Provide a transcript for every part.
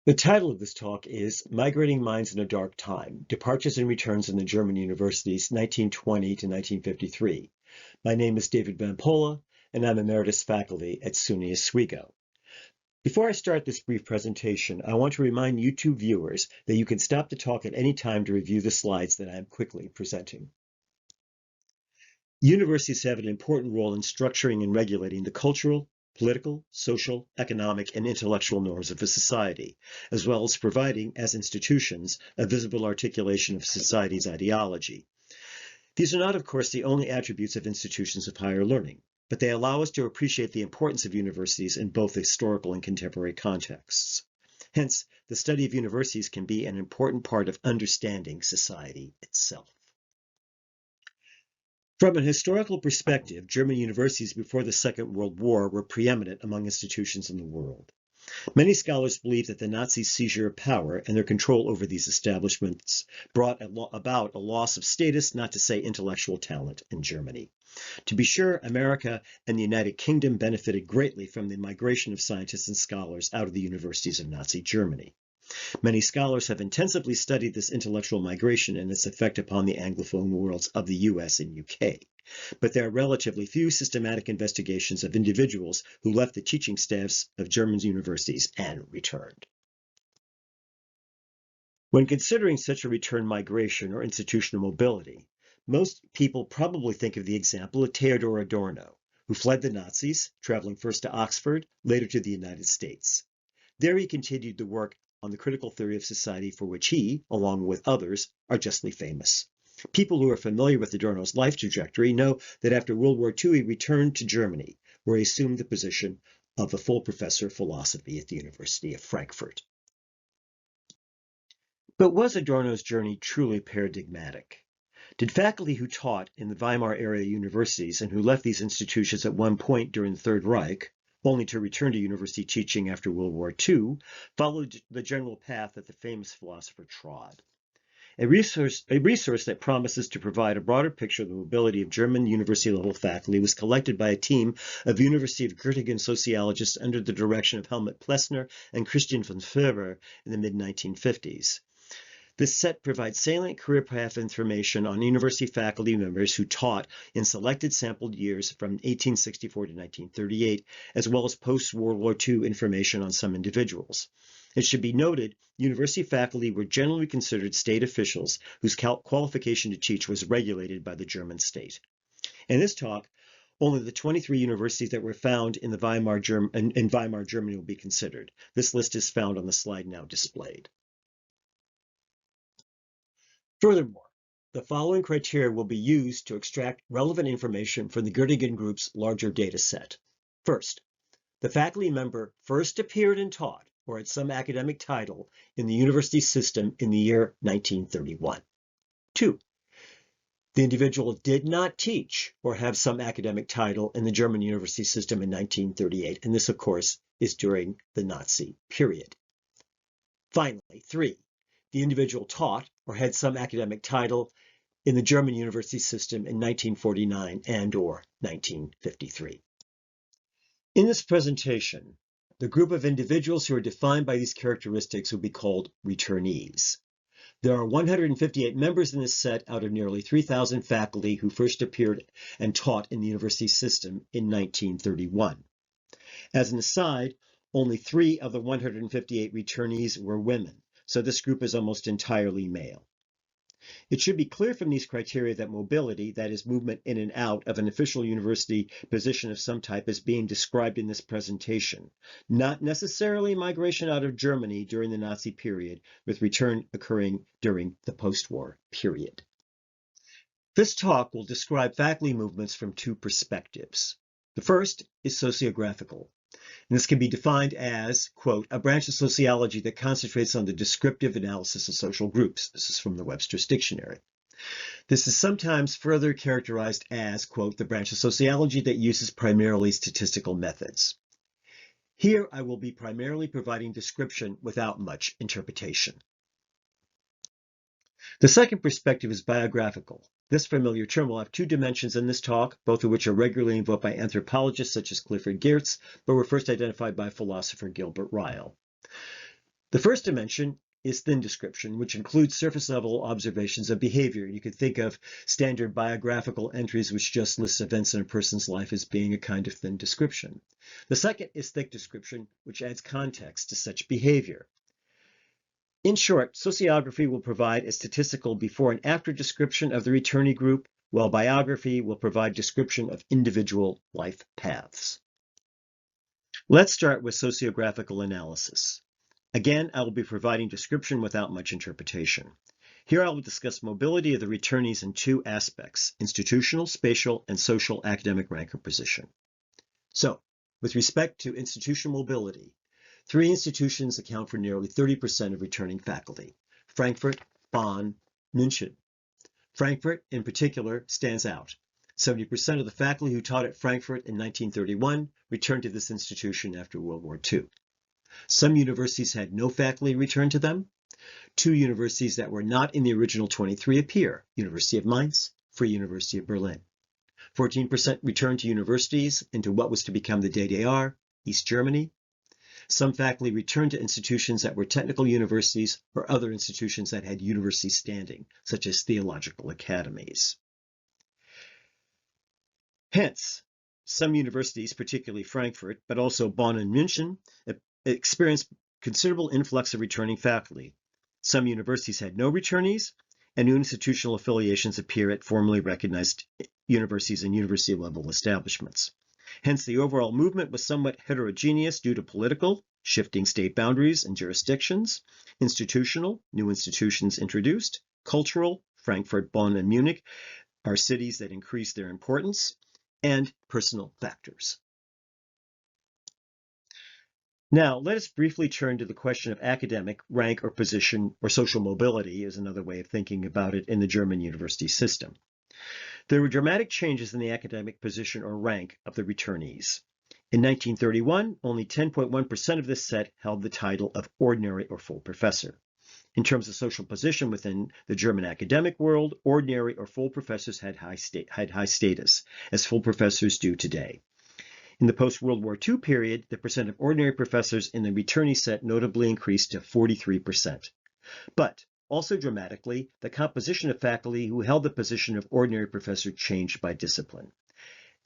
The title of this talk is Migrating Minds in a Dark Time, Departures and Returns in the German Universities 1920 to 1953. My name is David Van Pola, and I'm Emeritus Faculty at SUNY Oswego. Before I start this brief presentation, I want to remind YouTube viewers that you can stop the talk at any time to review the slides that I am quickly presenting. Universities have an important role in structuring and regulating the cultural, political, social, economic, and intellectual norms of a society, as well as providing, as institutions, a visible articulation of society's ideology. These are not, of course, the only attributes of institutions of higher learning, but they allow us to appreciate the importance of universities in both historical and contemporary contexts. Hence, the study of universities can be an important part of understanding society itself. From a historical perspective, German universities before the Second World War were preeminent among institutions in the world. Many scholars believe that the Nazi seizure of power and their control over these establishments brought about a loss of status, not to say intellectual talent, in Germany. To be sure, America and the United Kingdom benefited greatly from the migration of scientists and scholars out of the universities of Nazi Germany. Many scholars have intensively studied this intellectual migration and its effect upon the Anglophone worlds of the US and UK, but there are relatively few systematic investigations of individuals who left the teaching staffs of German universities and returned. When considering such a return migration or institutional mobility, most people probably think of the example of Theodor Adorno, who fled the Nazis, traveling first to Oxford, later to the United States. There he continued the work on the critical theory of society for which he, along with others, are justly famous. People who are familiar with Adorno's life trajectory know that after World War II he returned to Germany, where he assumed the position of a full professor of philosophy at the University of Frankfurt. But was Adorno's journey truly paradigmatic? Did faculty who taught in the Weimar area universities and who left these institutions at one point during the Third Reich, only to return to university teaching after World War II, followed the general path that the famous philosopher trod? A resource that promises to provide a broader picture of the mobility of German university-level faculty was collected by a team of University of Göttingen sociologists under the direction of Helmut Plessner and Christian von Furber in the mid-1950s. This set provides salient career path information on university faculty members who taught in selected sampled years from 1864 to 1938, as well as post-World War II information on some individuals. It should be noted, university faculty were generally considered state officials whose qualification to teach was regulated by the German state. In this talk, only the 23 universities that were found in Weimar Germany will be considered. This list is found on the slide now displayed. Furthermore, the following criteria will be used to extract relevant information from the Göttingen Group's larger data set. First, the faculty member first appeared and taught, or had some academic title, in the university system in the year 1931. 2, the individual did not teach or have some academic title in the German university system in 1938, and this, of course, is during the Nazi period. Finally, 3, the individual taught or had some academic title in the German university system in 1949 and/or 1953. In this presentation, the group of individuals who are defined by these characteristics will be called returnees. There are 158 members in this set out of nearly 3,000 faculty who first appeared and taught in the university system in 1931. As an aside, only 3 of the 158 returnees were women, so this group is almost entirely male. It should be clear from these criteria that mobility, that is movement in and out of an official university position of some type, is being described in this presentation, not necessarily migration out of Germany during the Nazi period, with return occurring during the post-war period. This talk will describe faculty movements from 2 perspectives. The first is sociographical. And this can be defined as, quote, a branch of sociology that concentrates on the descriptive analysis of social groups. This is from the Webster's Dictionary. This is sometimes further characterized as, quote, the branch of sociology that uses primarily statistical methods. Here I will be primarily providing description without much interpretation. The second perspective is biographical. This familiar term will have 2 dimensions in this talk, both of which are regularly invoked by anthropologists such as Clifford Geertz, but were first identified by philosopher Gilbert Ryle. The first dimension is thin description, which includes surface-level observations of behavior. You could think of standard biographical entries which just list events in a person's life as being a kind of thin description. The second is thick description, which adds context to such behavior. In short, sociography will provide a statistical before and after description of the returnee group, while biography will provide description of individual life paths. Let's start with sociographical analysis. Again, I will be providing description without much interpretation. Here I will discuss mobility of the returnees in two aspects: institutional, spatial, and social academic rank or position. So, with respect to institutional mobility, three institutions account for nearly 30% of returning faculty: Frankfurt, Bonn, München. Frankfurt, in particular, stands out. 70% of the faculty who taught at Frankfurt in 1931 returned to this institution after World War II. Some universities had no faculty return to them. Two universities that were not in the original 23 appear: University of Mainz, Free University of Berlin. 14% returned to universities into what was to become the DDR, East Germany. Some faculty returned to institutions that were technical universities or other institutions that had university standing, such as theological academies. Hence, some universities, particularly Frankfurt, but also Bonn and München, experienced considerable influx of returning faculty. Some universities had no returnees, and new institutional affiliations appear at formally recognized universities and university-level establishments. Hence, the overall movement was somewhat heterogeneous due to political, shifting state boundaries and jurisdictions; institutional, new institutions introduced; cultural, Frankfurt, Bonn, and Munich are cities that increased their importance; and personal factors. Now, let us briefly turn to the question of academic rank or position, or social mobility is another way of thinking about it in the German university system. There were dramatic changes in the academic position or rank of the returnees. In 1931, only 10.1% of this set held the title of ordinary or full professor. In terms of social position within the German academic world, ordinary or full professors had high status, as full professors do today. In the post-World War II period, the percent of ordinary professors in the returnee set notably increased to 43%. But also dramatically, the composition of faculty who held the position of ordinary professor changed by discipline.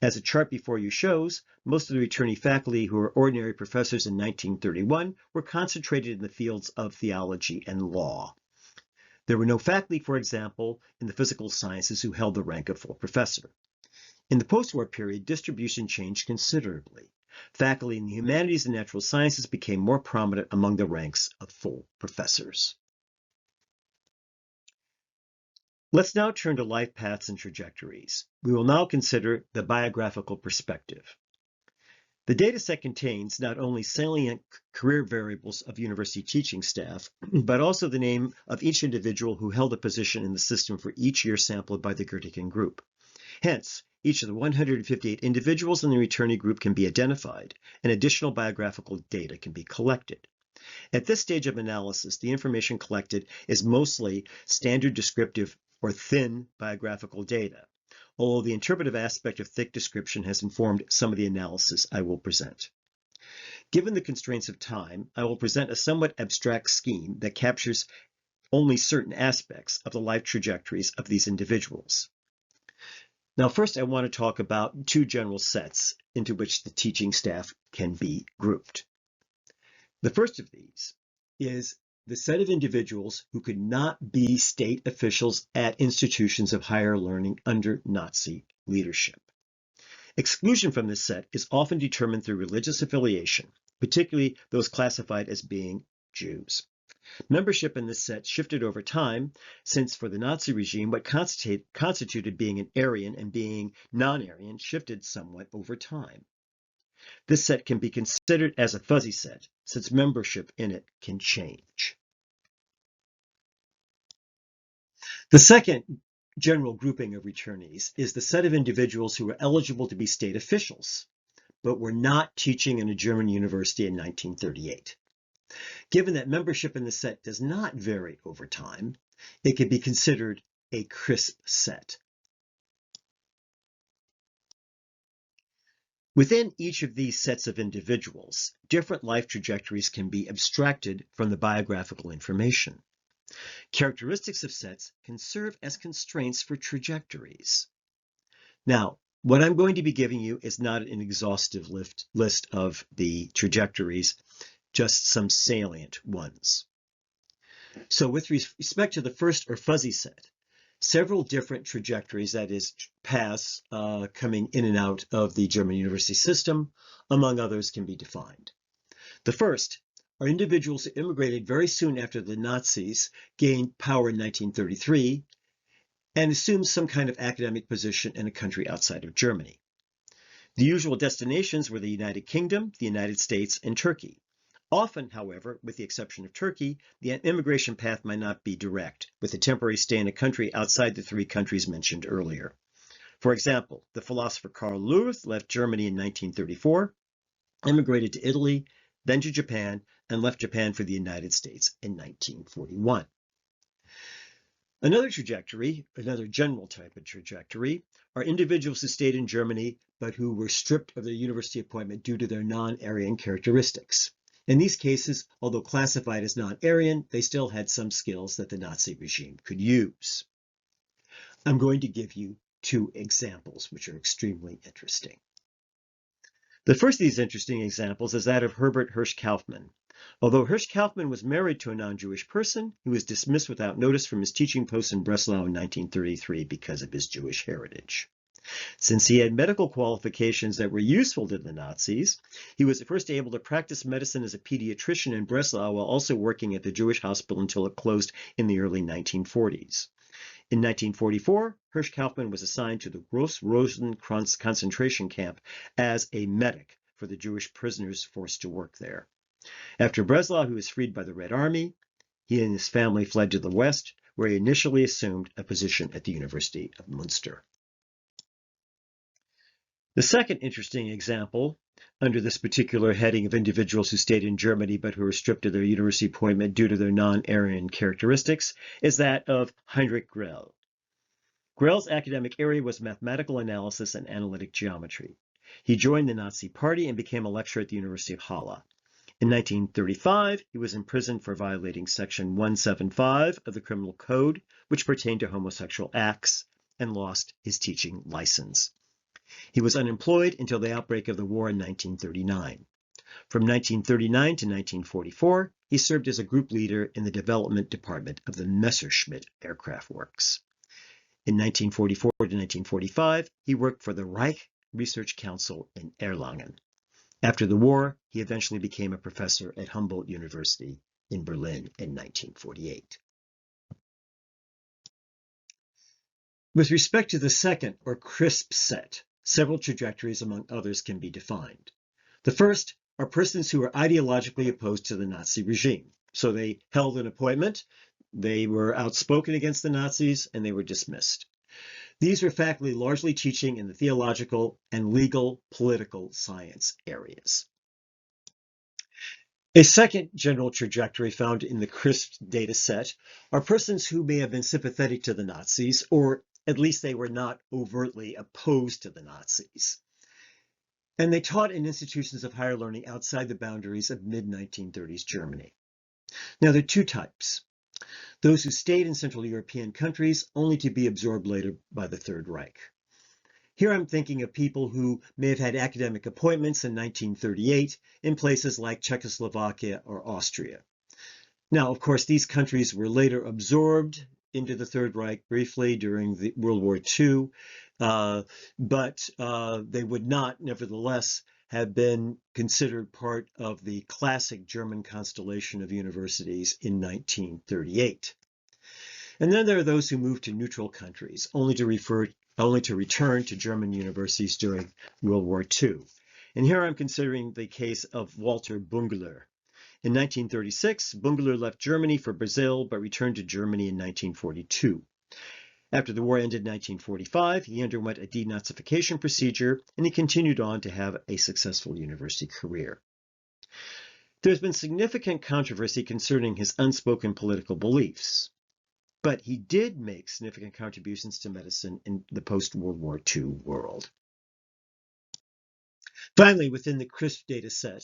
As the chart before you shows, most of the returnee faculty who were ordinary professors in 1931 were concentrated in the fields of theology and law. There were no faculty, for example, in the physical sciences who held the rank of full professor. In the post-war period, distribution changed considerably. Faculty in the humanities and natural sciences became more prominent among the ranks of full professors. Let's now turn to life paths and trajectories. We will now consider the biographical perspective. The dataset contains not only salient career variables of university teaching staff, but also the name of each individual who held a position in the system for each year sampled by the Göttingen group. Hence, each of the 158 individuals in the returnee group can be identified, and additional biographical data can be collected. At this stage of analysis, the information collected is mostly standard descriptive or thin biographical data, although the interpretive aspect of thick description has informed some of the analysis I will present. Given the constraints of time, I will present a somewhat abstract scheme that captures only certain aspects of the life trajectories of these individuals. Now, first, I want to talk about two general sets into which the teaching staff can be grouped. The first of these is the set of individuals who could not be state officials at institutions of higher learning under Nazi leadership. Exclusion from this set is often determined through religious affiliation, particularly those classified as being Jews. Membership in this set shifted over time, since for the Nazi regime, what constituted being an Aryan and being non-Aryan shifted somewhat over time. This set can be considered as a fuzzy set, since membership in it can change. The second general grouping of returnees is the set of individuals who were eligible to be state officials, but were not teaching in a German university in 1938. Given that membership in the set does not vary over time, it can be considered a crisp set. Within each of these sets of individuals, different life trajectories can be abstracted from the biographical information. Characteristics of sets can serve as constraints for trajectories. Now, what I'm going to be giving you is not an exhaustive list of the trajectories, just some salient ones. So with respect to the first or fuzzy set, several different trajectories, that is, paths coming in and out of the German university system, among others, can be defined. The first are individuals who immigrated very soon after the Nazis gained power in 1933 and assumed some kind of academic position in a country outside of Germany. The usual destinations were the United Kingdom, the United States, and Turkey. Often, however, with the exception of Turkey, the immigration path might not be direct, with a temporary stay in a country outside the three countries mentioned earlier. For example, the philosopher Karl Luth left Germany in 1934, immigrated to Italy, then to Japan, and left Japan for the United States in 1941. Another trajectory, another general type of trajectory, are individuals who stayed in Germany but who were stripped of their university appointment due to their non-Aryan characteristics. In these cases, although classified as non-Aryan, they still had some skills that the Nazi regime could use. I'm going to give you two examples, which are extremely interesting. The first of these interesting examples is that of Herbert Hirsch Kaufmann. Although Hirsch Kaufmann was married to a non-Jewish person, he was dismissed without notice from his teaching post in Breslau in 1933 because of his Jewish heritage. Since he had medical qualifications that were useful to the Nazis, he was first able to practice medicine as a pediatrician in Breslau while also working at the Jewish hospital until it closed in the early 1940s. In 1944, Hirsch Kaufmann was assigned to the Gross-Rosenkreuz concentration camp as a medic for the Jewish prisoners forced to work there. After Breslau, he was freed by the Red Army. He and his family fled to the West, where he initially assumed a position at the University of Münster. The second interesting example, under this particular heading of individuals who stayed in Germany but who were stripped of their university appointment due to their non-Aryan characteristics, is that of Heinrich Grell. Grell's academic area was mathematical analysis and analytic geometry. He joined the Nazi Party and became a lecturer at the University of Halle. In 1935, he was imprisoned for violating Section 175 of the Criminal Code, which pertained to homosexual acts, and lost his teaching license. He was unemployed until the outbreak of the war in 1939. From 1939 to 1944, he served as a group leader in the development department of the Messerschmitt Aircraft Works. In 1944 to 1945, he worked for the Reich Research Council in Erlangen. After the war, he eventually became a professor at Humboldt University in Berlin in 1948. With respect to the second, or crisp set, several trajectories, among others, can be defined. The first are persons who are ideologically opposed to the Nazi regime. So they held an appointment, they were outspoken against the Nazis, and they were dismissed. These were faculty largely teaching in the theological and legal political science areas. A second general trajectory found in the CRISP data set are persons who may have been sympathetic to the Nazis, or at least they were not overtly opposed to the Nazis. And they taught in institutions of higher learning outside the boundaries of mid-1930s Germany. Now, there are two types. Those who stayed in Central European countries only to be absorbed later by the Third Reich. Here I'm thinking of people who may have had academic appointments in 1938 in places like Czechoslovakia or Austria. Now, of course, these countries were later absorbed into the Third Reich briefly during the World War II, but they would not, nevertheless, have been considered part of the classic German constellation of universities in 1938. And then there are those who moved to neutral countries, only to return to German universities during World War II. And here I'm considering the case of Walter Bungler. In 1936, Bungler left Germany for Brazil, but returned to Germany in 1942. After the war ended in 1945, he underwent a denazification procedure, and he continued on to have a successful university career. There's been significant controversy concerning his unspoken political beliefs, but he did make significant contributions to medicine in the post-World War II world. Finally, within the CRISP data set,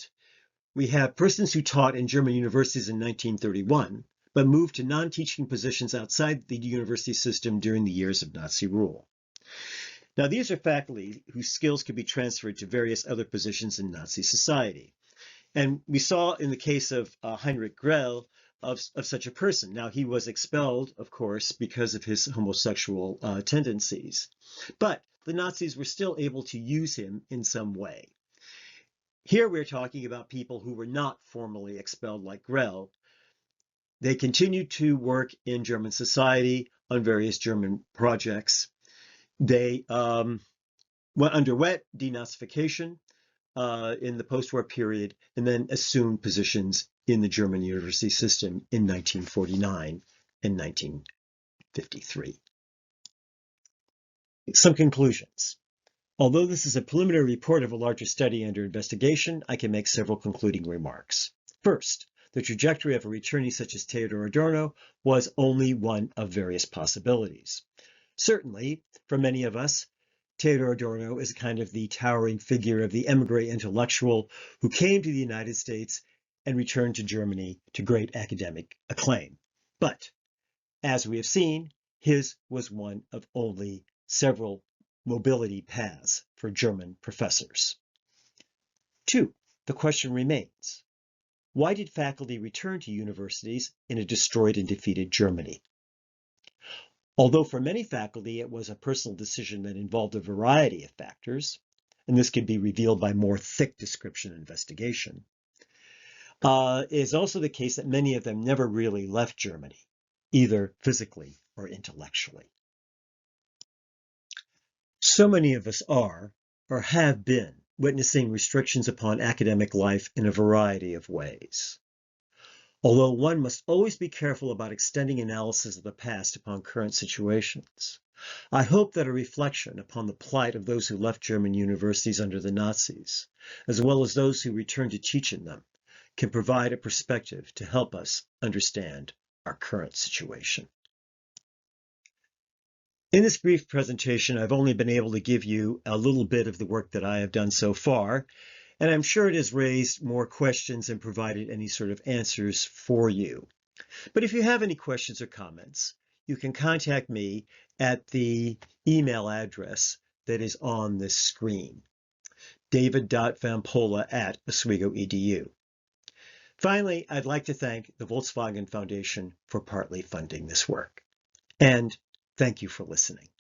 we have persons who taught in German universities in 1931, but moved to non-teaching positions outside the university system during the years of Nazi rule. Now, these are faculty whose skills could be transferred to various other positions in Nazi society. And we saw in the case of Heinrich Grell of such a person. Now, he was expelled, of course, because of his homosexual tendencies. But the Nazis were still able to use him in some way. Here we're talking about people who were not formally expelled like Grell. They continued to work in German society on various German projects. They underwent denazification in the post-war period and then assumed positions in the German university system in 1949 and 1953. Some conclusions. Although this is a preliminary report of a larger study under investigation, I can make several concluding remarks. First, the trajectory of a returnee such as Theodor Adorno was only one of various possibilities. Certainly, for many of us, Theodor Adorno is kind of the towering figure of the emigre intellectual who came to the United States and returned to Germany to great academic acclaim. But, as we have seen, his was one of only several mobility paths for German professors. 2. The question remains, why did faculty return to universities in a destroyed and defeated Germany? Although for many faculty it was a personal decision that involved a variety of factors, and this can be revealed by more thick description and investigation, it is also the case that many of them never really left Germany, either physically or intellectually. So many of us are, or have been, witnessing restrictions upon academic life in a variety of ways. Although one must always be careful about extending analysis of the past upon current situations, I hope that a reflection upon the plight of those who left German universities under the Nazis, as well as those who returned to teach in them, can provide a perspective to help us understand our current situation. In this brief presentation, I've only been able to give you a little bit of the work that I have done so far, and I'm sure it has raised more questions and provided any sort of answers for you. But if you have any questions or comments, you can contact me at the email address that is on this screen, david.vampola@oswego.edu. Finally, I'd like to thank the Volkswagen Foundation for partly funding this work. And thank you for listening.